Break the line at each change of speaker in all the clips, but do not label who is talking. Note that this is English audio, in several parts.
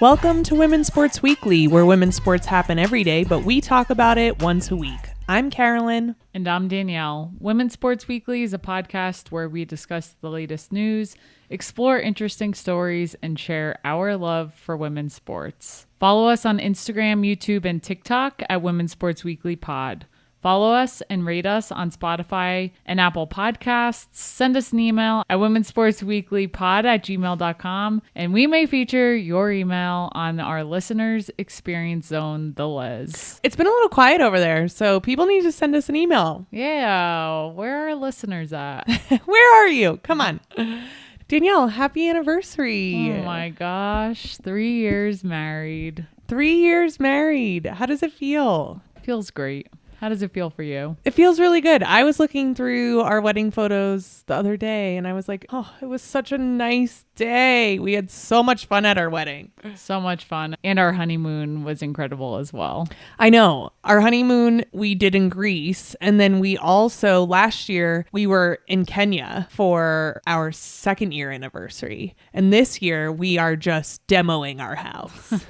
Welcome to Women's Sports Weekly, where women's sports happen every day, but we talk about it once a week. I'm Carolyn.
And I'm Danielle. Women's Sports Weekly is a podcast where we discuss the latest news, explore interesting stories, and share our love for women's sports. Follow us on Instagram, YouTube, and TikTok at Women's Sports Weekly Pod. Follow us and rate us on Spotify and Apple Podcasts. Send us an email at womensportsweeklypod@gmail.com, and we may feature your email on our Listeners Experience Zone, the Liz.
It's been a little quiet over there, so people need to send us an email.
Yeah, where are our listeners at?
Where are you? Come on. Danielle, happy anniversary.
Oh my gosh, 3 years married.
3 years married. How does it feel?
Feels great. How does it feel for you?
It feels really good. I was looking through our wedding photos the other day and I was like, oh, it was such a nice day. We had so much fun at our wedding.
So much fun. And our honeymoon was incredible as well.
I know. Our honeymoon we did in Greece. And then we also, last year, we were in Kenya for our second year anniversary. And this year we are just demoing our house.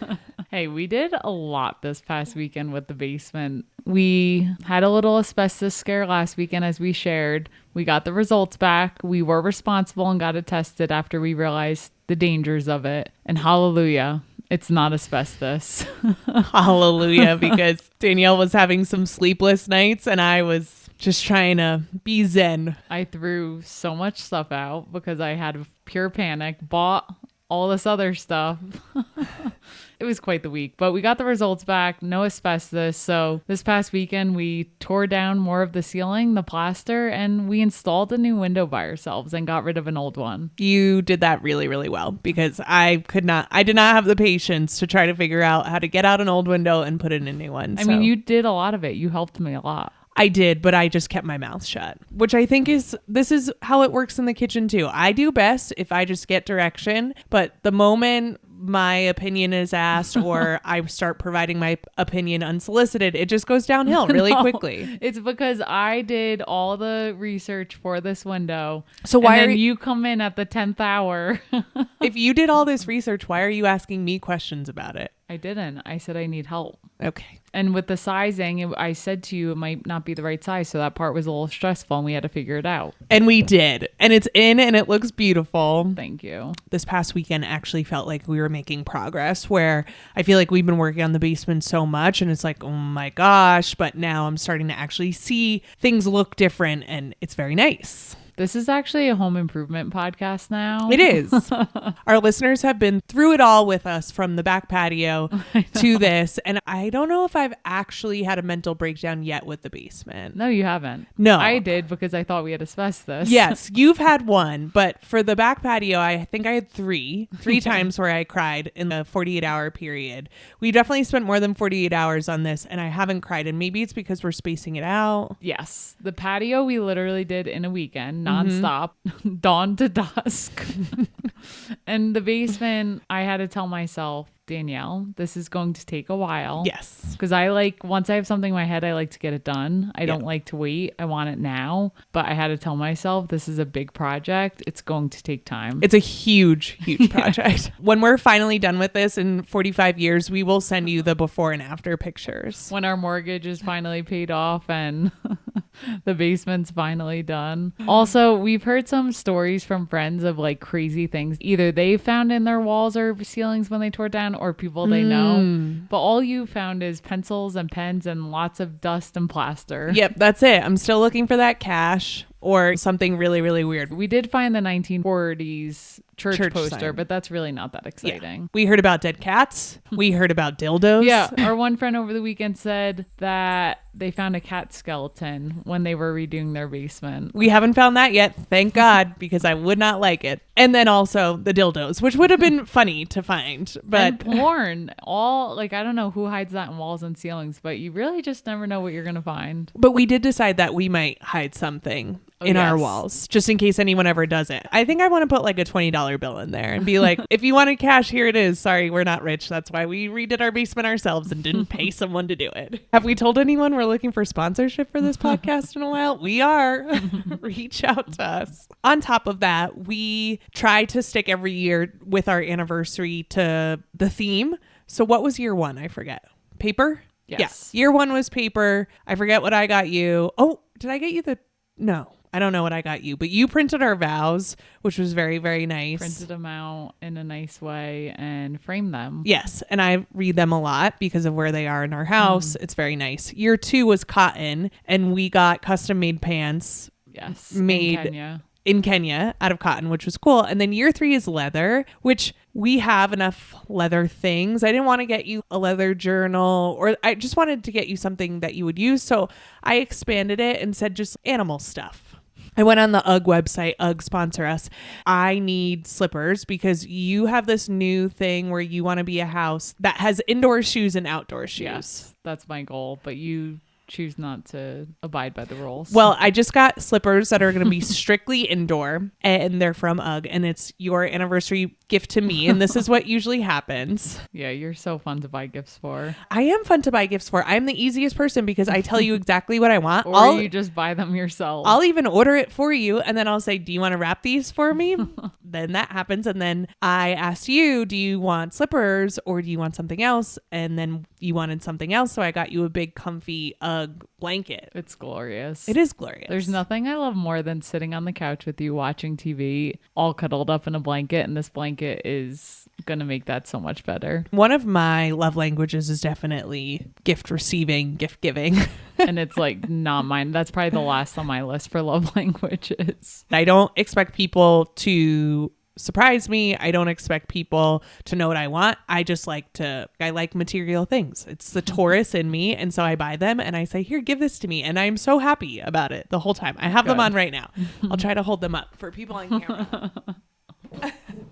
Hey, we did a lot this past weekend with the basement. We had a little asbestos scare last weekend, as we shared. We got the results back. We were responsible and got it tested after we realized the dangers of it. And hallelujah, it's not asbestos.
Hallelujah, because Danielle was having some sleepless nights and I was just trying to be zen.
I threw so much stuff out because I had pure panic, bought all this other stuff. It was quite the week, but we got the results back, no asbestos. So this past weekend, we tore down more of the ceiling, the plaster, and we installed a new window by ourselves and got rid of an old one.
You did that really, really well because I did not have the patience to try to figure out how to get out an old window and put in a new one.
I mean, you did a lot of it. You helped me a lot.
I did, but I just kept my mouth shut, which I think this is how it works in the kitchen too. I do best if I just get direction, but the moment my opinion is asked or I start providing my opinion unsolicited, it just goes downhill really quickly.
It's because I did all the research for this window.
So why
are you come in at the 10th hour?
If you did all this research, why are you asking me questions about it?
I didn't. I said I need help.
Okay.
And with the sizing, I said to you it might not be the right size. So that part was a little stressful and we had to figure it out.
And we did. And it's in and it looks beautiful.
Thank you.
This past weekend actually felt like we were making progress, where I feel like we've been working on the basement so much and it's like, oh my gosh. But now I'm starting to actually see things look different and it's very nice.
This is actually a home improvement podcast now.
It is. Our listeners have been through it all with us, from the back patio to this. And I don't know if I've actually had a mental breakdown yet with the basement.
No, you haven't.
No.
I did because I thought we had asbestos.
Yes, you've had one. But for the back patio, I think I had three times where I cried in the 48-hour period. We definitely spent more than 48 hours on this and I haven't cried. And maybe it's because we're spacing it out.
Yes. The patio we literally did in a weekend. Nonstop, dawn to dusk. And the basement, I had to tell myself, Danielle, this is going to take a while.
Yes.
Because once I have something in my head, I like to get it done. I don't like to wait. I want it now. But I had to tell myself, this is a big project. It's going to take time.
It's a huge, huge project. When we're finally done with this in 45 years, we will send you the before and after pictures.
When our mortgage is finally paid off and the basement's finally done. Also, we've heard some stories from friends of like crazy things either they found in their walls or ceilings when they tore down, or people they know. But all you found is pencils and pens and lots of dust and plaster.
Yep, that's it. I'm still looking for that cash or something really, really weird.
We did find the 1940s church poster,
sign.
but that's really not that exciting.
Yeah. We heard about dead cats. We heard about dildos.
Yeah. Our one friend over the weekend said that they found a cat skeleton when they were redoing their basement.
We haven't found that yet, thank God, because I would not like it. And then also the dildos, which would have been funny to find. But
and porn, all like, I don't know who hides that in walls and ceilings, but you really just never know what you're going to find.
But we did decide that we might hide something in our walls, just in case anyone ever does it. I think I want to put like a $20 $100 bill in there and be like, if you wanted cash, here it is. Sorry, we're not rich. That's why we redid our basement ourselves and didn't pay someone to do it. Have we told anyone we're looking for sponsorship for this podcast in a while? We are. Reach out to us. On top of that, we try to stick every year with our anniversary to the theme. So what was year one? I forget. Paper?
Yes.
Year one was paper. I forget what I got you. Oh, did I get you no, I don't know what I got you, but you printed our vows, which was very, very nice.
Printed them out in a nice way and framed them.
Yes. And I read them a lot because of where they are in our house. It's very nice. Year two was cotton, and we got custom made pants.
Yes.
Made in Kenya out of cotton, which was cool. And then year three is leather, which we have enough leather things. I didn't want to get you a leather journal, or I just wanted to get you something that you would use. So I expanded it and said just animal stuff. I went on the UGG website. UGG sponsor us. I need slippers because you have this new thing where you want to be a house that has indoor shoes and outdoor shoes.
Yes, that's my goal. But you choose not to abide by the rules.
Well, I just got slippers that are going to be strictly indoor, and they're from UGG, and it's your anniversary gift to me. And this is what usually happens.
Yeah, you're so fun to buy gifts for.
I am fun to buy gifts for. I'm the easiest person because I tell you exactly what I want.
Or you just buy them yourself.
I'll even order it for you, and then I'll say, do you want to wrap these for me? Then that happens. And then I asked you, do you want slippers or do you want something else? And then you wanted something else. So I got you a big comfy UGG blanket.
It's glorious.
It is glorious.
There's nothing I love more than sitting on the couch with you watching TV, all cuddled up in a blanket. And this blanket is going to make that so much better.
One of my love languages is definitely gift receiving, gift giving.
And it's like not mine. That's probably the last on my list for love languages.
I don't expect people to surprise me. I don't expect people to know what I want. I like material things. It's the Taurus in me. And so I buy them and I say, here, give this to me. And I'm so happy about it the whole time. I have them on right now. I'll try to hold them up for people on camera.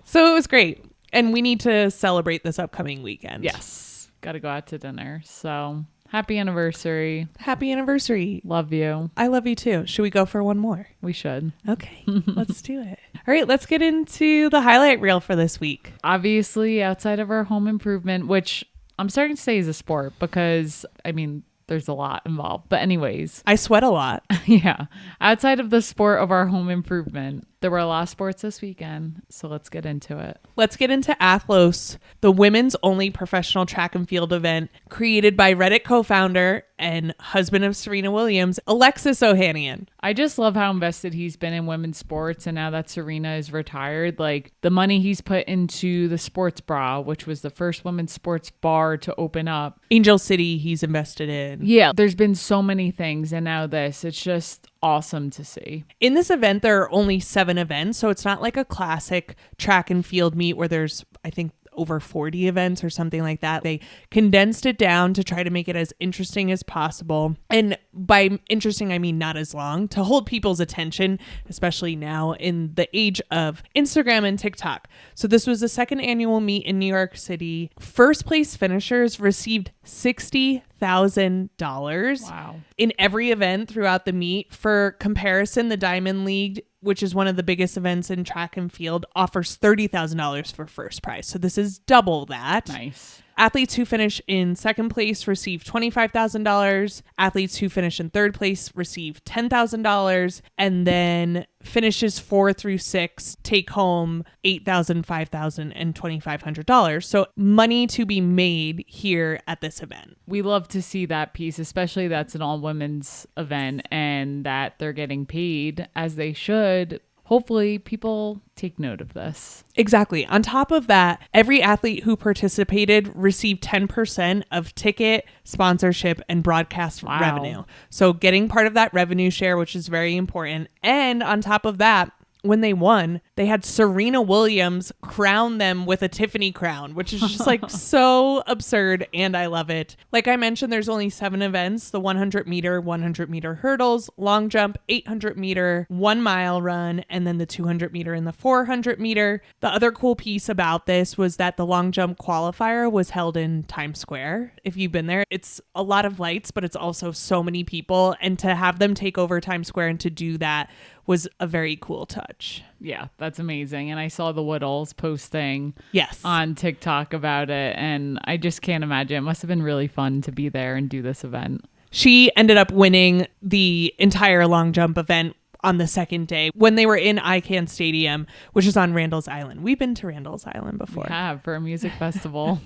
So it was great. And we need to celebrate this upcoming weekend.
Yes. Got to go out to dinner. So happy anniversary.
Happy anniversary.
Love you.
I love you too. Should we go for one more?
We should.
Okay, let's do it. All right, let's get into the highlight reel for this week.
Obviously, outside of our home improvement, which I'm starting to say is a sport because, I mean, there's a lot involved. But anyways.
I sweat a lot.
Yeah. Outside of the sport of our home improvement, there were a lot of sports this weekend. So let's get into it.
Let's get into Athlos, the women's only professional track and field event created by Reddit co-founder and husband of Serena Williams, Alexis Ohanian.
I just love how invested he's been in women's sports. And now that Serena is retired, like the money he's put into the sports bra, which was the first women's sports bar to open up.
Angel City, he's invested in.
Yeah, there's been so many things. And now this, it's just awesome to see.
In this event, there are only 7 events. So it's not like a classic track and field meet where there's, I think, over 40 events or something like that. They condensed it down to try to make it as interesting as possible. And by interesting, I mean not as long, to hold people's attention, especially now in the age of Instagram and TikTok. So this was the second annual meet in New York City. First place finishers received $60,000
Wow.
in every event throughout the meet. For comparison, the Diamond League, which is one of the biggest events in track and field, offers $30,000 for first prize. So this is double that.
Nice.
Athletes who finish in second place receive $25,000. Athletes who finish in third place receive $10,000. And then finishes 4 through 6 take home $8,000, $5,000, and $2,500. So money to be made here at this event.
We love to see that piece, especially that's an all women's event and that they're getting paid as they should. Hopefully people take note of this.
Exactly. On top of that, every athlete who participated received 10% of ticket, sponsorship, and broadcast revenue. So getting part of that revenue share, which is very important. And on top of that, when they won, they had Serena Williams crown them with a Tiffany crown, which is just like so absurd. And I love it. Like I mentioned, there's only 7 events: the 100 meter hurdles, long jump, 800 meter, 1 mile run, and then the 200 meter and the 400 meter. The other cool piece about this was that the long jump qualifier was held in Times Square. If you've been there, it's a lot of lights, but it's also so many people. And to have them take over Times Square and to do that was a very cool touch.
Yeah, that's amazing. And I saw the Woodalls posting
Yes.
on TikTok about it. And I just can't imagine. It must have been really fun to be there and do this event.
She ended up winning the entire long jump event on the second day when they were in ICANN Stadium, which is on Randall's Island. We've been to Randall's Island before.
We have, for a music festival.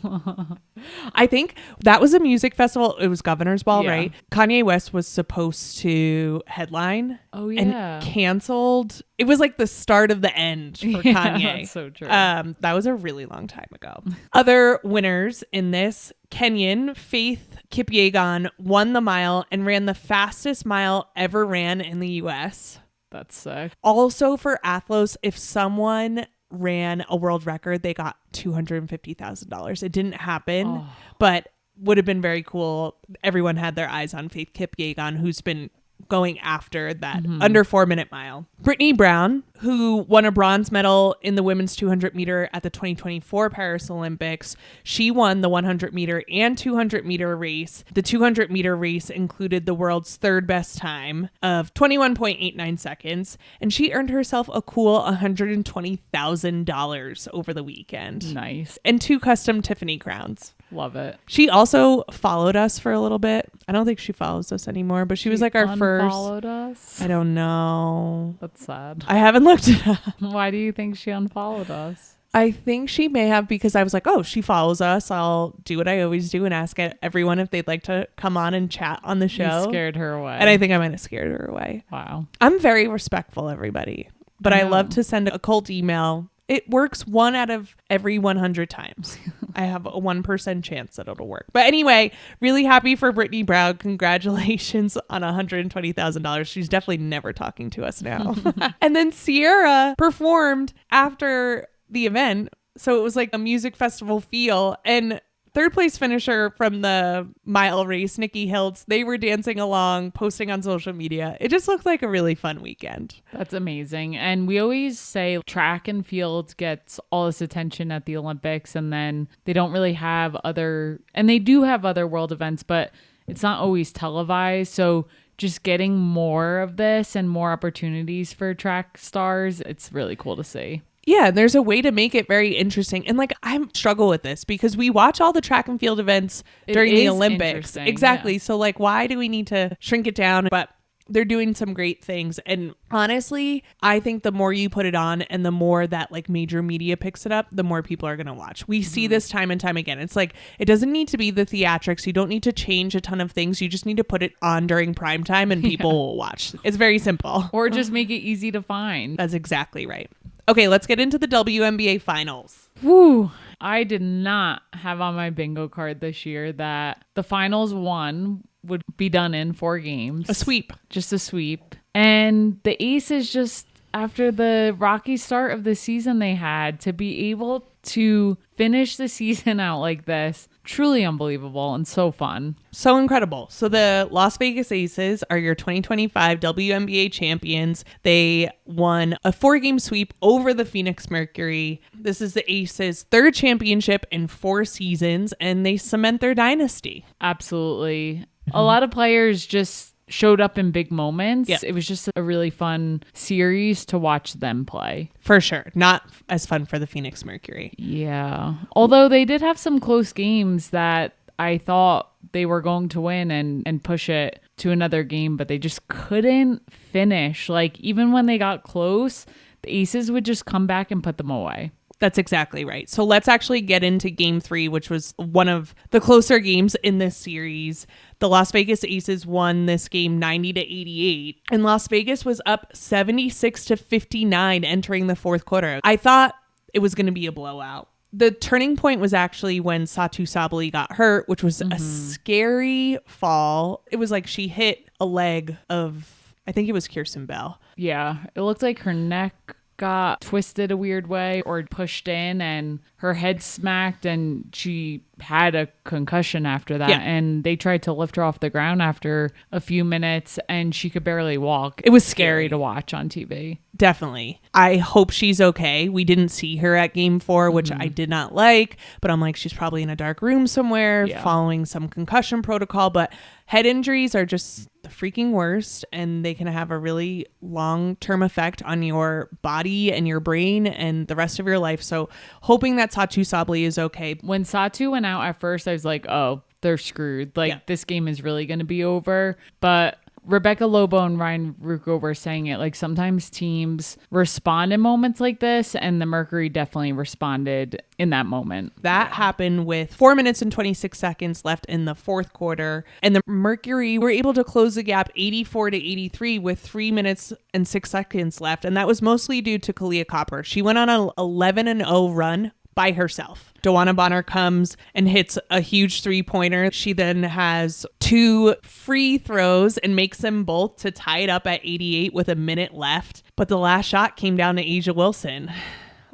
I think that was a music festival. It was Governor's Ball,
Yeah.
right? Kanye West was supposed to headline.
Oh, yeah.
And canceled. It was like the start of the end for Kanye.
That's so true.
That was a really long time ago. Other winners in this, Kenyan Faith Kipyegon won the mile and ran the fastest mile ever ran in the U.S.
That's sick.
Also for Athlos, if someone ran a world record, they got $250,000. It didn't happen, but would have been very cool. Everyone had their eyes on Faith Kipyegon, who's been going after that under 4-minute mile. Brittany Brown, who won a bronze medal in the women's 200 meter at the 2024 Paris Olympics, she won the 100 meter and 200 meter race. The 200 meter race included the world's third best time of 21.89 seconds, and she earned herself a cool $120,000 over the weekend.
Nice.
And 2 custom Tiffany crowns.
Love it.
She also followed us for a little bit. I don't think she follows us anymore, but she was like our first.
Followed us.
I don't know.
That's sad.
I haven't looked it up.
Why do you think she unfollowed us?
I think she may have, because I was like, oh, she follows us. I'll do what I always do and ask everyone if they'd like to come on and chat on the show.
You scared her away.
And I think I might have scared her away.
Wow.
I'm very respectful, everybody. But I love to send a cult email. It works 1 out of every 100 times. I have a 1% chance that it'll work. But anyway, really happy for Brittany Brown. Congratulations on $120,000. She's definitely never talking to us now. And then Sierra performed after the event. So it was like a music festival feel. And third place finisher from the mile race, Nikki Hiltz, they were dancing along, posting on social media. It just looked like a really fun weekend.
That's amazing. And we always say track and field gets all this attention at the Olympics, and then they don't really have and they do have other world events, but it's not always televised. So just getting more of this and more opportunities for track stars, it's really cool to see.
Yeah, there's a way to make it very interesting. And like, I struggle with this because we watch all the track and field events during the Olympics. Exactly. Yeah. So like, why do we need to shrink it down? But they're doing some great things. And honestly, I think the more you put it on and the more that like major media picks it up, the more people are going to watch. We see this time and time again. It's like, it doesn't need to be the theatrics. You don't need to change a ton of things. You just need to put it on during prime time and people will watch. It's very simple.
Or just make it easy to find.
That's exactly right. Okay, let's get into the WNBA finals.
Woo! I did not have on my bingo card this year that the finals 1 would be done in 4 games.
A sweep.
Just a sweep. And the Aces, just after the rocky start of the season they had, to be able to finish the season out like this, truly unbelievable and so fun.
So incredible. So the Las Vegas Aces are your 2025 WNBA champions. They won a 4-game sweep over the Phoenix Mercury. This is the Aces' 3rd championship in 4 seasons, and they cement their dynasty.
Absolutely. A lot of players just showed up in big moments.
Yep.
It was just a really fun series to watch them play.
For sure. Not as fun for the Phoenix Mercury.
Yeah. Although they did have some close games that I thought they were going to win and push it to another game, but they just couldn't finish. Like, even when they got close, the Aces would just come back and put them away.
That's exactly right. So let's actually get into game 3, which was one of the closer games in this series. The Las Vegas Aces won this game 90-88, and Las Vegas was up 76-59 entering the 4th quarter. I thought it was going to be a blowout. The turning point was actually when Satu Sabali got hurt, which was a scary fall. It was like she hit a leg of, I think it was Kirsten Bell.
Yeah, it looked like her neck got twisted a weird way or pushed in, and her head smacked, and she had a concussion after that. Yeah. And they tried to lift her off the ground after a few minutes, and she could barely walk.
It was
scary to watch on TV.
Definitely. I hope she's okay. We didn't see her at game 4, which I did not like, but I'm like, she's probably in a dark room somewhere following some concussion protocol. But head injuries are just the freaking worst, and they can have a really long-term effect on your body and your brain and the rest of your life. So hoping that Satu Sabli is okay.
When Satu went out at first, I was like, oh, they're screwed. Like, this game is really going to be over. But Rebecca Lobo and Ryan Rucco were saying it, like, sometimes teams respond in moments like this, and the Mercury definitely responded in that moment.
That happened with 4 minutes and 26 seconds left in the fourth quarter, and the Mercury were able to close the gap 84-83 with 3 minutes and 6 seconds left, and that was mostly due to Kalia Copper. She went on an 11-0 run by herself. DeWanna Bonner comes and hits a huge 3-pointer. She then has 2 free throws and makes them both to tie it up at 88 with a minute left. But the last shot came down to A'ja Wilson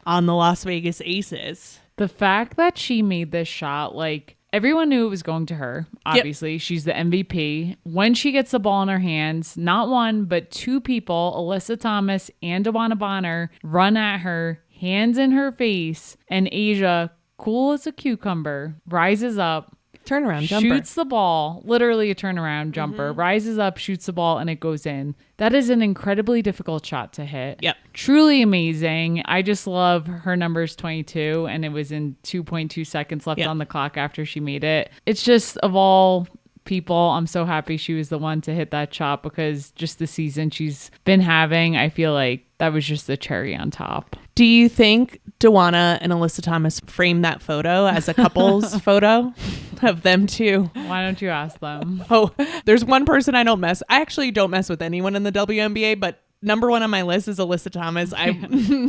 on the Las Vegas Aces.
The fact that she made this shot, like, everyone knew it was going to her. Obviously, she's the MVP. When she gets the ball in her hands, not one, but 2 people, Alyssa Thomas and DeWanna Bonner, run at her, hands in her face, and A'ja, cool as a cucumber, rises up,
turnaround jumper,
shoots the ball, literally a turnaround jumper, rises up, shoots the ball, and it goes in. That is an incredibly difficult shot to hit.
Yep.
Truly amazing. I just love her number's 22, and it was in 2.2 seconds left on the clock after she made it. It's just, of all people, I'm so happy she was the one to hit that shot, because just the season she's been having, I feel like that was just the cherry on top.
Do you think DeWanna and Alyssa Thomas framed that photo as a couple's photo of them two?
Why don't you ask them?
Oh, there's one person I actually don't mess with anyone in the WNBA, but number 1 on my list is Alyssa Thomas.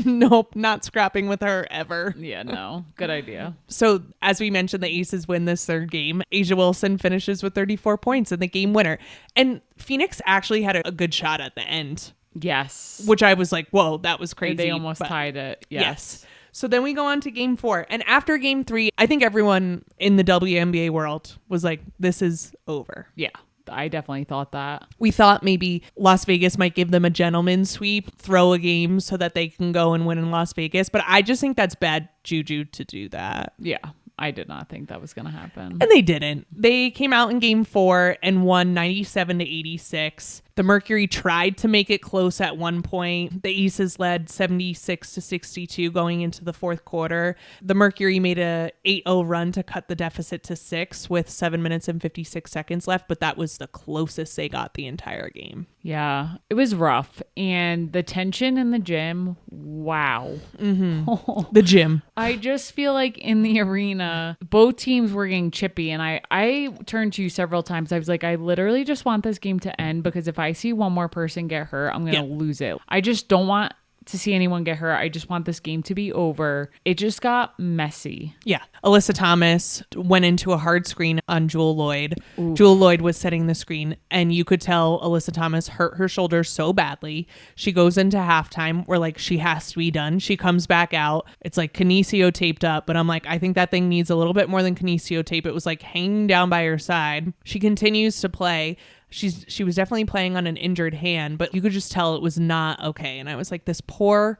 Nope, not scrapping with her ever.
Yeah, no. Good idea.
So as we mentioned, the Aces win this third game. A'ja Wilson finishes with 34 points and the game winner. And Phoenix actually had a good shot at the end.
Yes.
Which I was like, whoa, that was crazy.
They almost tied it. Yes.
So then we go on to game 4. And after game 3, I think everyone in the WNBA world was like, this is over.
Yeah. I definitely thought that.
We thought maybe Las Vegas might give them a gentleman's sweep, throw a game so that they can go and win in Las Vegas. But I just think that's bad juju to do that.
Yeah. I did not think that was going to happen.
And they didn't. They came out in game 4 and won 97-86. The Mercury tried to make it close at one point. The Aces led 76-62 going into the fourth quarter. The Mercury made a 8-0 run to cut the deficit to 6 with 7 minutes and 56 seconds left, but that was the closest they got the entire game.
Yeah, it was rough. And the tension in the gym, wow.
Mm-hmm. The gym.
I just feel like in the arena, both teams were getting chippy. And I turned to you several times. I was like, I literally just want this game to end, because if I see one more person get hurt, I'm going to lose it. I just don't want to see anyone get hurt. I just want this game to be over. It just got messy.
Yeah. Alyssa Thomas went into a hard screen on Jewel Lloyd. Oof. Jewel Lloyd was setting the screen, and you could tell Alyssa Thomas hurt her shoulder so badly. She goes into halftime where, like, she has to be done. She comes back out. It's like kinesio taped up, but I'm like, I think that thing needs a little bit more than kinesio tape. It was like hanging down by her side. She continues to play. She was definitely playing on an injured hand, but you could just tell it was not okay. And I was like, this poor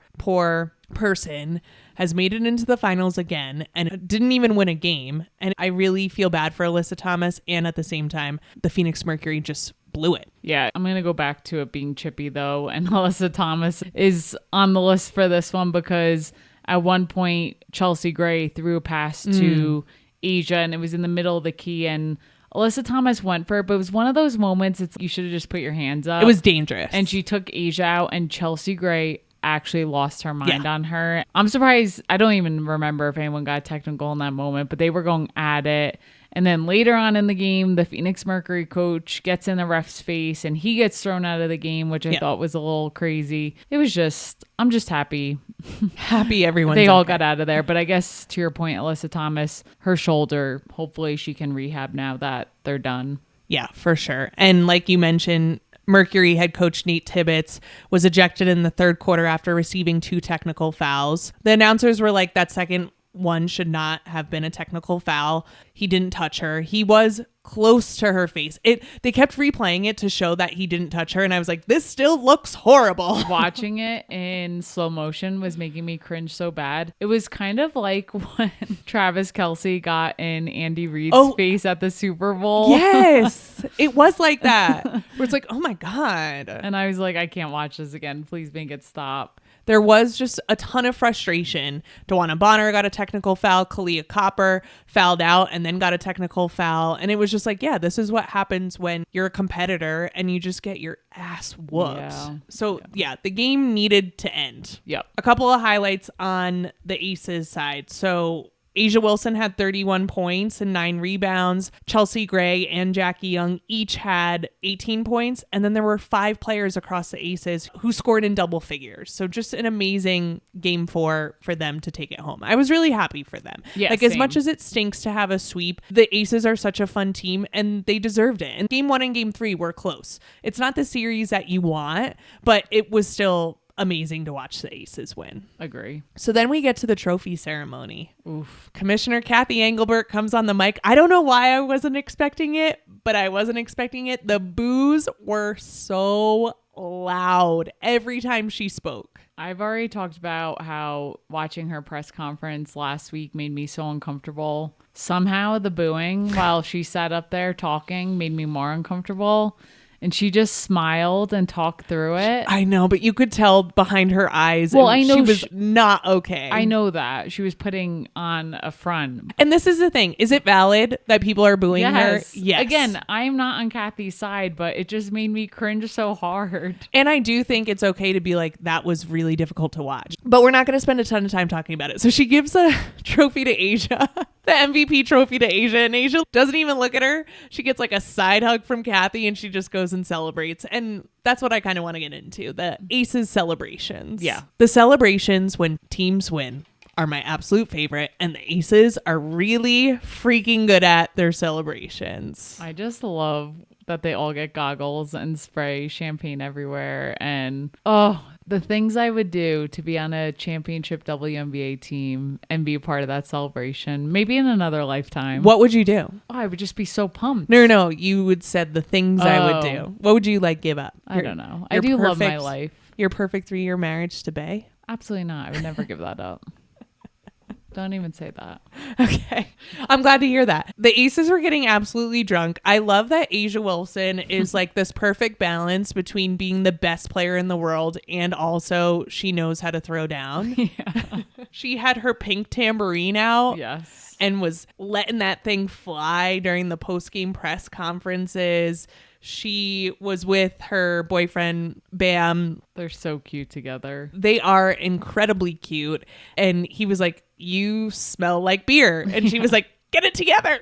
person has made it into the finals again and didn't even win a game. And I really feel bad for Alyssa Thomas. And at the same time, the Phoenix Mercury just blew it.
Yeah, I'm going to go back to it being chippy, though. And Alyssa Thomas is on the list for this one, because at one point, Chelsea Gray threw a pass to A'ja, and it was in the middle of the key, and Alyssa Thomas went for it, but it was one of those moments, you should have just put your hands up.
It was dangerous.
And she took A'ja out, and Chelsea Gray actually lost her mind on her. I'm surprised. I don't even remember if anyone got technical in that moment, but they were going at it. And then later on in the game, the Phoenix Mercury coach gets in the ref's face and he gets thrown out of the game, which I thought was a little crazy. It was just, I'm just happy.
Happy everyone.
They all got out of there. But I guess to your point, Alyssa Thomas, her shoulder, hopefully she can rehab now that they're done.
Yeah, for sure. And like you mentioned, Mercury head coach Nate Tibbetts was ejected in the third quarter after receiving 2 technical fouls. The announcers were like, that second one should not have been a technical foul. He didn't touch her. He was close to her face. They kept replaying it to show that he didn't touch her, and I was like, this still looks horrible.
Watching it in slow motion was making me cringe so bad. It was kind of like when Travis Kelce got in Andy Reid's face at the Super Bowl.
Yes, it was like that. Where it's like, oh my God.
And I was like, I can't watch this again. Please make it stop.
There was just a ton of frustration. Dewana Bonner got a technical foul. Kalia Copper fouled out and then got a technical foul. And it was just like, yeah, this is what happens when you're a competitor and you just get your ass whooped. Yeah. So, yeah, the game needed to end.
Yep.
A couple of highlights on the Aces side. So, Asia Wilson had 31 points and 9 rebounds. Chelsea Gray and Jackie Young each had 18 points. And then there were 5 players across the Aces who scored in double figures. So just an amazing game 4 for them to take it home. I was really happy for them.
Yeah,
as much as it stinks to have a sweep, the Aces are such a fun team and they deserved it. And game 1 and game 3 were close. It's not the series that you want, but it was still amazing to watch the Aces win.
Agree.
So then we get to the trophy ceremony. Oof. Commissioner Kathy Engelbert comes on the mic. I don't know why I wasn't expecting it, but I wasn't expecting it. The boos were so loud every time she spoke.
I've already talked about how watching her press conference last week made me so uncomfortable. Somehow the booing while she sat up there talking made me more uncomfortable. And she just smiled and talked through it.
I know, but you could tell behind her eyes.
Well, I know
she was not okay.
I know that. She was putting on a front.
And this is the thing. Is it valid that people are booing her? Yes.
Again, I'm not on Kathy's side, but it just made me cringe so hard.
And I do think it's okay to be like, that was really difficult to watch. But we're not going to spend a ton of time talking about it. So she gives a trophy to Asia, the MVP trophy to Asia. And Asia doesn't even look at her. She gets like a side hug from Kathy and she just goes and celebrates. And that's what I kind of want to get into, the Aces celebrations.
Yeah.
The celebrations when teams win are my absolute favorite, and the Aces are really freaking good at their celebrations.
I just love that they all get goggles and spray champagne everywhere. And the things I would do to be on a championship WNBA team and be a part of that celebration, maybe in another lifetime.
What would you do?
I would just be so pumped.
No, you would said the things I would do. What would you give up?
I don't know. I do love my life.
Your perfect 3-year marriage to Bay?
Absolutely not. I would never give that up. Don't even say that.
Okay. I'm glad to hear that. The Aces were getting absolutely drunk. I love that Asia Wilson is like this perfect balance between being the best player in the world and also she knows how to throw down. Yeah. She had her pink tambourine out.
Yes.
And was letting that thing fly during the post-game press conferences. She was with her boyfriend, Bam.
They're so cute together.
They are incredibly cute. And he was like, you smell like beer. And she was like, get it together.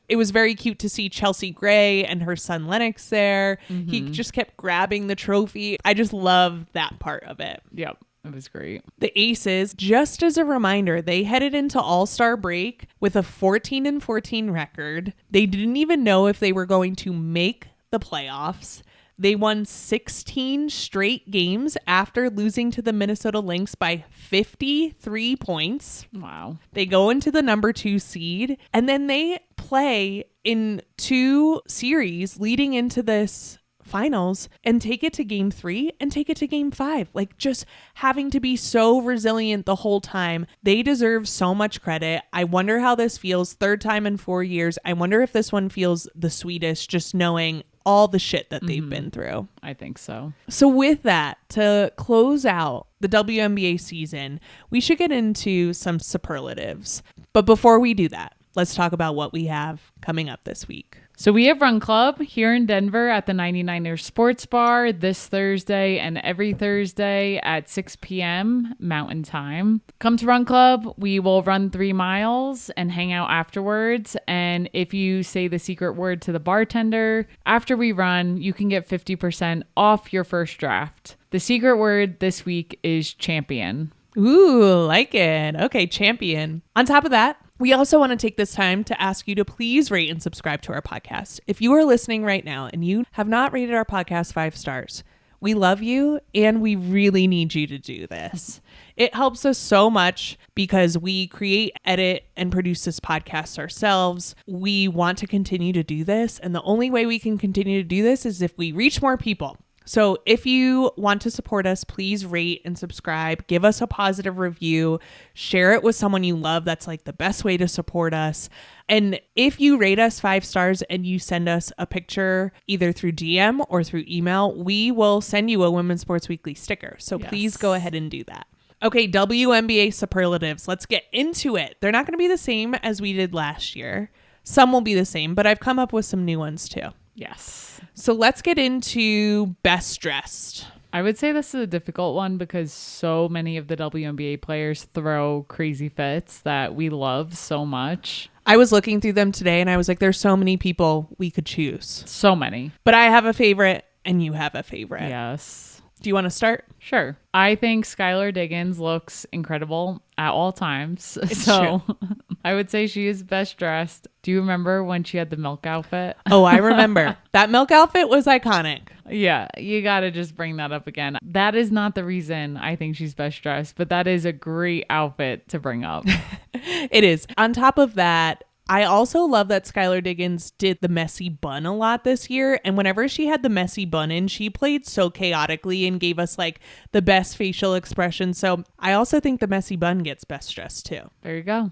It was very cute to see Chelsea Gray and her son Lennox there. Mm-hmm. He just kept grabbing the trophy. I just love that part of it.
Yep. It was great.
The Aces, just as a reminder, they headed into All-Star break with a 14-14 record. They didn't even know if they were going to make the playoffs. They won 16 straight games after losing to the Minnesota Lynx by 53 points.
Wow.
They go into the number 2 seed, and then they play in 2 series leading into this finals and take it to game 3 and take it to game 5. Like, just having to be so resilient the whole time. They deserve so much credit. I wonder how this feels. 3rd time in 4 years. I wonder if this one feels the sweetest, just knowing all the shit that they've been through.
I think so.
So with that, to close out the WNBA season, we should get into some superlatives. But before we do that, let's talk about what we have coming up this week.
So we have Run Club here in Denver at the 99ers Sports Bar this Thursday and every Thursday at 6 p.m. Mountain Time. Come to Run Club. We will run 3 miles and hang out afterwards. And if you say the secret word to the bartender after we run, you can get 50% off your first draft. The secret word this week is champion.
Ooh, like it. Okay, champion. On top of that, we also want to take this time to ask you to please rate and subscribe to our podcast. If you are listening right now and you have not rated our podcast 5 stars, We love you and we really need you to do this. It helps us so much because we create, edit, and produce this podcast ourselves. We want to continue to do this. And the only way we can continue to do this is if we reach more people. So if you want to support us, please rate and subscribe, give us a positive review, share it with someone you love. That's like the best way to support us. And if you rate us 5 stars and you send us a picture either through DM or through email, we will send you a Women's Sports Weekly sticker. So please go ahead and do that. Okay, WNBA Superlatives. Let's get into it. They're not going to be the same as we did last year. Some will be the same, but I've come up with some new ones too.
Yes.
So let's get into best dressed.
I would say this is a difficult one because so many of the WNBA players throw crazy fits that we love so much.
I was looking through them today and I was like, there's so many people we could choose.
So many.
But I have a favorite and you have a favorite.
Yes.
Do you want to start?
Sure. I think Skylar Diggins looks incredible at all times.
It's
so
true.
I would say she is best dressed. Do you remember when she had the milk outfit?
Oh, I remember. That milk outfit was iconic.
Yeah, you got to just bring that up again. That is not the reason I think she's best dressed, but that is a great outfit to bring up.
It is. On top of that, I also love that Skylar Diggins did the messy bun a lot this year. And whenever she had the messy bun in, she played so chaotically and gave us like the best facial expression. So I also think the messy bun gets best dressed too.
There you go.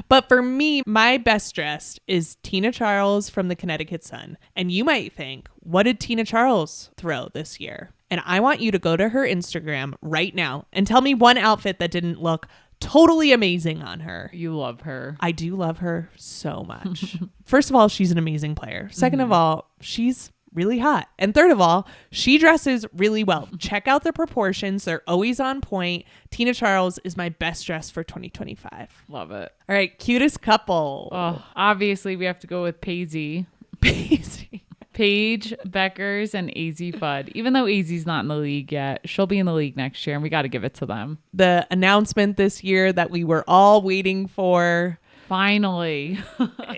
But for me, my best dressed is Tina Charles from the Connecticut Sun. And you might think, what did Tina Charles throw this year? And I want you to go to her Instagram right now and tell me one outfit that didn't look totally amazing on her.
You love her.
I do love her so much. First of all, she's an amazing player. Second of all, she's really hot. And third of all, she dresses really well. Check out the proportions. They're always on point. Tina Charles is my best dress for 2025.
Love it.
All right, cutest couple.
Oh, obviously we have to go with Paisy. Paige Beckers and AZ Fudd. Even though AZ's not in the league yet, she'll be in the league next year and we got to give it to them.
The announcement this year that we were all waiting for.
Finally.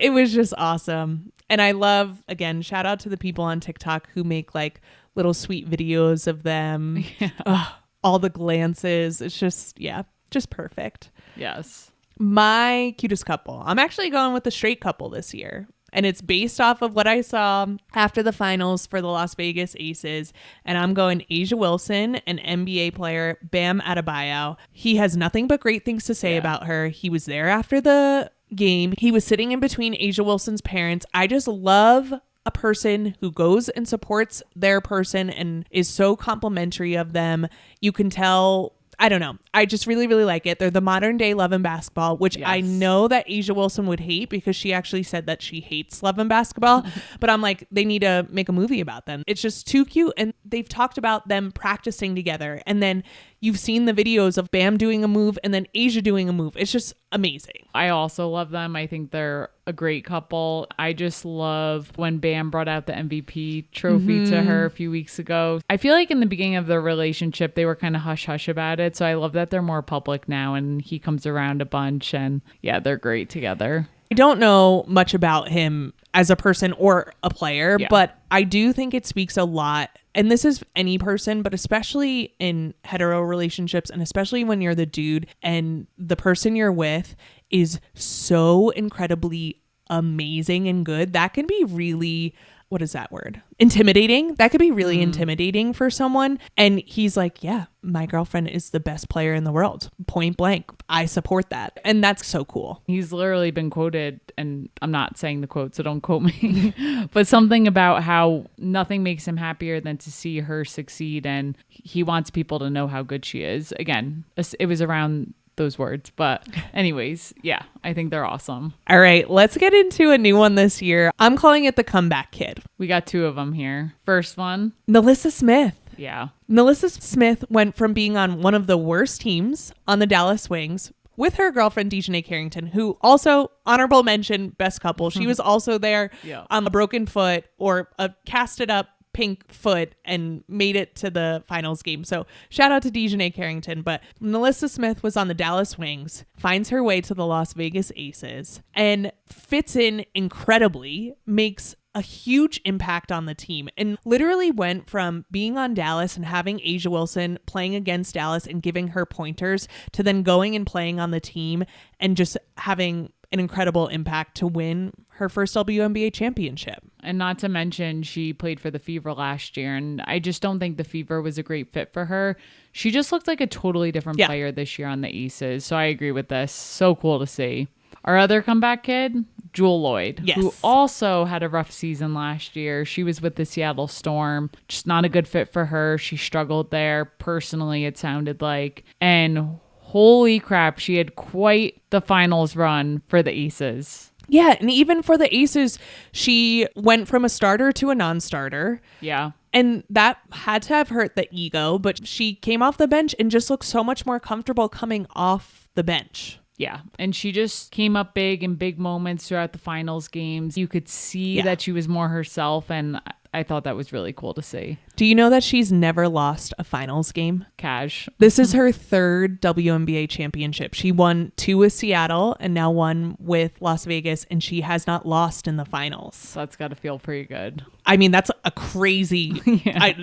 It was just awesome. And I love, again, shout out to the people on TikTok who make like little sweet videos of them. Yeah. All the glances. It's just, yeah, just perfect.
Yes.
My cutest couple. I'm actually going with the straight couple this year. And it's based off of what I saw after the finals for the Las Vegas Aces. And I'm going A'ja Wilson, an NBA player, Bam Adebayo. He has nothing but great things to say about her. He was there after the game. He was sitting in between A'ja Wilson's parents. I just love a person who goes and supports their person and is so complimentary of them. You can tell... I don't know. I just really, really like it. They're the modern day Love and Basketball, which I know that A'ja Wilson would hate because she actually said that she hates Love and Basketball. But I'm like, they need to make a movie about them. It's just too cute. And they've talked about them practicing together. And then you've seen the videos of Bam doing a move and then A'ja doing a move. It's just amazing.
I also love them. I think they're a great couple. I just love when Bam brought out the MVP trophy to her a few weeks ago. I feel like in the beginning of their relationship, they were kind of hush-hush about it. So I love that they're more public now and he comes around a bunch and yeah, they're great together.
I don't know much about him as a person or a player, but I do think it speaks a lot. And this is any person, but especially in hetero relationships and especially when you're the dude and the person you're with is so incredibly amazing and good. That can be really, what is that word? Intimidating. That could be really intimidating for someone. And he's like, yeah, my girlfriend is the best player in the world. Point blank. I support that. And that's so cool.
He's literally been quoted, and I'm not saying the quote, so don't quote me, but something about how nothing makes him happier than to see her succeed. And he wants people to know how good she is. Again, it was around those words, but anyways, yeah, I think they're awesome.
All right, let's get into a new one this year. I'm calling it the comeback kid.
We got 2 of them here. First one,
NaLyssa Smith.
Yeah.
NaLyssa Smith went from being on one of the worst teams on the Dallas Wings with her girlfriend, Dejanay Carrington, who also, honorable mention, best couple. She was also there on a broken foot or a casted up pink foot and made it to the finals game. So shout out to Dejanay Carrington. But NaLyssa Smith was on the Dallas Wings, finds her way to the Las Vegas Aces and fits in incredibly, makes a huge impact on the team and literally went from being on Dallas and having Asia Wilson playing against Dallas and giving her pointers to then going and playing on the team and just having an incredible impact to win her first WNBA championship.
And not to mention, she played for the Fever last year, and I just don't think the Fever was a great fit for her. She just looked like a totally different player this year on the Aces, so I agree with this. So cool to see. Our other comeback kid, Jewel Lloyd, who also had a rough season last year. She was with the Seattle Storm. Just not a good fit for her. She struggled there. Personally, it sounded like. And holy crap, she had quite the finals run for the Aces.
Yeah, and even for the Aces, she went from a starter to a non-starter.
Yeah.
And that had to have hurt the ego, but she came off the bench and just looked so much more comfortable coming off the bench.
Yeah. And she just came up big in big moments throughout the finals games. You could see that she was more herself, and I thought that was really cool to see.
Do you know that she's never lost a finals game?
Cash.
This is her third WNBA championship. She won 2 with Seattle and now 1 with Las Vegas, and she has not lost in the finals.
So that's got to feel pretty good.
I mean, that's a crazy,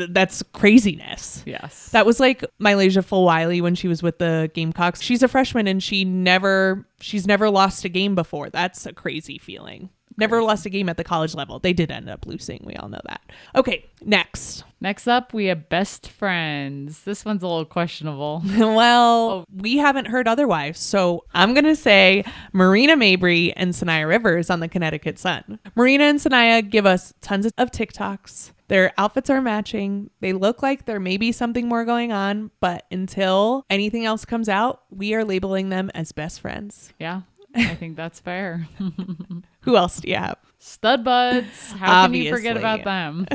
that's craziness.
Yes.
That was like Mylasia Fulwiley when she was with the Gamecocks. She's a freshman and she's never lost a game before. That's a crazy feeling. Never lost a game at the college level. They did end up losing. We all know that. Okay, next.
Next up, we have best friends. This one's a little questionable.
Well, we haven't heard otherwise. So I'm going to say Marina Mabrey and Sanaya Rivers on the Connecticut Sun. Marina and Sanaya give us tons of TikToks. Their outfits are matching. They look like there may be something more going on, but until anything else comes out, we are labeling them as best friends.
Yeah, I think that's fair.
Who else do you have?
Stud buds. How can you forget about them?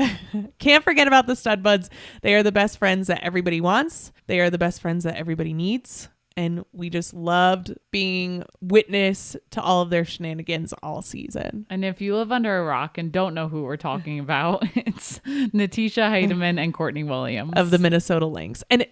Can't forget about the stud buds. They are the best friends that everybody wants. They are the best friends that everybody needs. And we just loved being witness to all of their shenanigans all season.
And if you live under a rock and don't know who we're talking about, it's Natisha Heidemann and Courtney Williams.
Of the Minnesota Lynx. And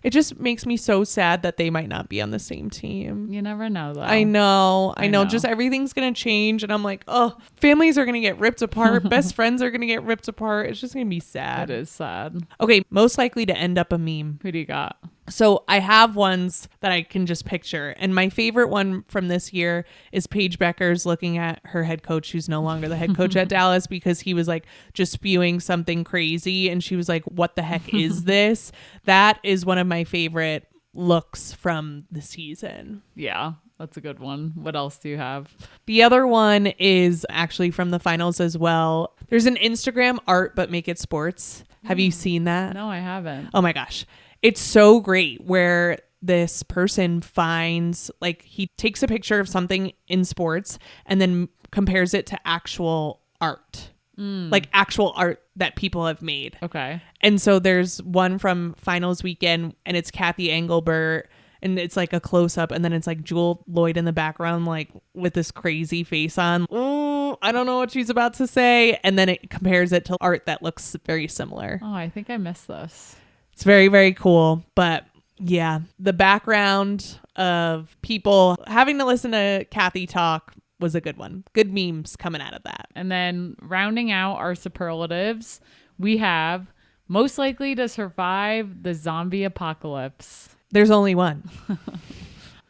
it just makes me so sad that they might not be on the same team.
You never know, though.
I know. Just everything's going to change. And I'm like, oh, families are going to get ripped apart. Best friends are going to get ripped apart. It's just going to be sad.
It is sad.
Okay, most likely to end up a meme.
Who do you got?
So I have ones that I can just picture. And my favorite one from this year is Paige Beckers looking at her head coach, who's no longer the head coach at Dallas, because he was like just spewing something crazy. And she was like, what the heck is this? That is one of my favorite looks from the season.
Yeah, that's a good one. What else do you have?
The other one is actually from the finals as well. There's an Instagram art, but make it sports. Have you seen that?
No, I haven't.
Oh my gosh. It's so great where this person finds, like, he takes a picture of something in sports and then compares it to actual art, like actual art that people have made.
Okay.
And so there's one from finals weekend and it's Kathy Engelbert and it's like a close up and then it's like Jewel Lloyd in the background, like with this crazy face on. Oh, I don't know what she's about to say. And then it compares it to art that looks very similar.
Oh, I think I missed this.
It's very, very cool. But yeah, the background of people having to listen to Kathy talk was a good one. Good memes coming out of that.
And then rounding out our superlatives, we have most likely to survive the zombie apocalypse.
There's only one.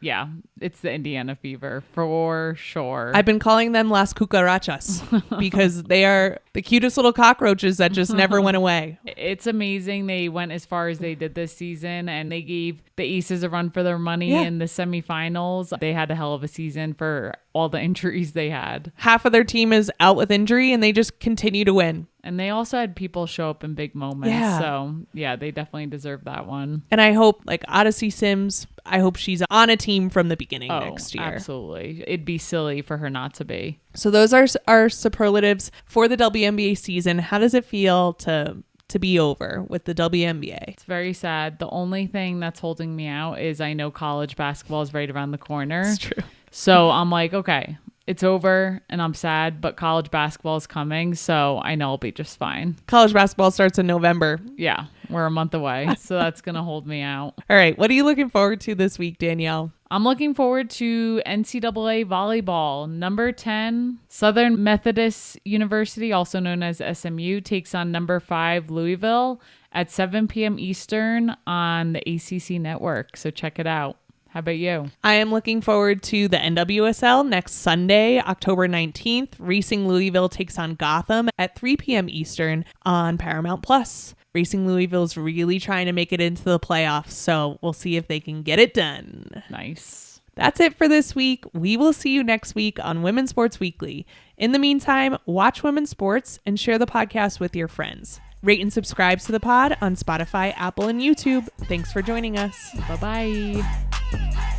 Yeah, it's the Indiana fever for sure.
I've been calling them Las Cucarachas because they are the cutest little cockroaches that just never went away.
It's amazing they went as far as they did this season, and they gave the Aces a run for their money in the semifinals. They had a hell of a season for all the injuries they had.
Half of their team is out with injury and they just continue to win.
And they also had people show up in big moments.
Yeah.
So, yeah, they definitely deserve that one.
And I hope, like Odyssey Sims, I hope she's on a team from the beginning next year.
Absolutely. It'd be silly for her not to be.
So those are our superlatives for the WNBA season. How does it feel to be over with the WNBA?
It's very sad. The only thing that's holding me out is I know college basketball is right around the corner.
It's true.
So I'm like, okay, it's over and I'm sad, but college basketball is coming. So I know I'll be just fine.
College basketball starts in November.
Yeah, we're a month away. So that's going to hold me out.
All right. What are you looking forward to this week, Danielle?
I'm looking forward to NCAA volleyball. Number 10, Southern Methodist University, also known as SMU, takes on number 5, Louisville at 7 p.m. Eastern on the ACC network. So check it out. How about you?
I am looking forward to the NWSL next Sunday, October 19th. Racing Louisville takes on Gotham at 3 p.m. Eastern on Paramount Plus. Racing Louisville's really trying to make it into the playoffs, so we'll see if they can get it done.
Nice.
That's it for this week. We will see you next week on Women's Sports Weekly. In the meantime, watch women's sports and share the podcast with your friends. Rate and subscribe to the pod on Spotify, Apple, and YouTube. Thanks for joining us.
Bye-bye.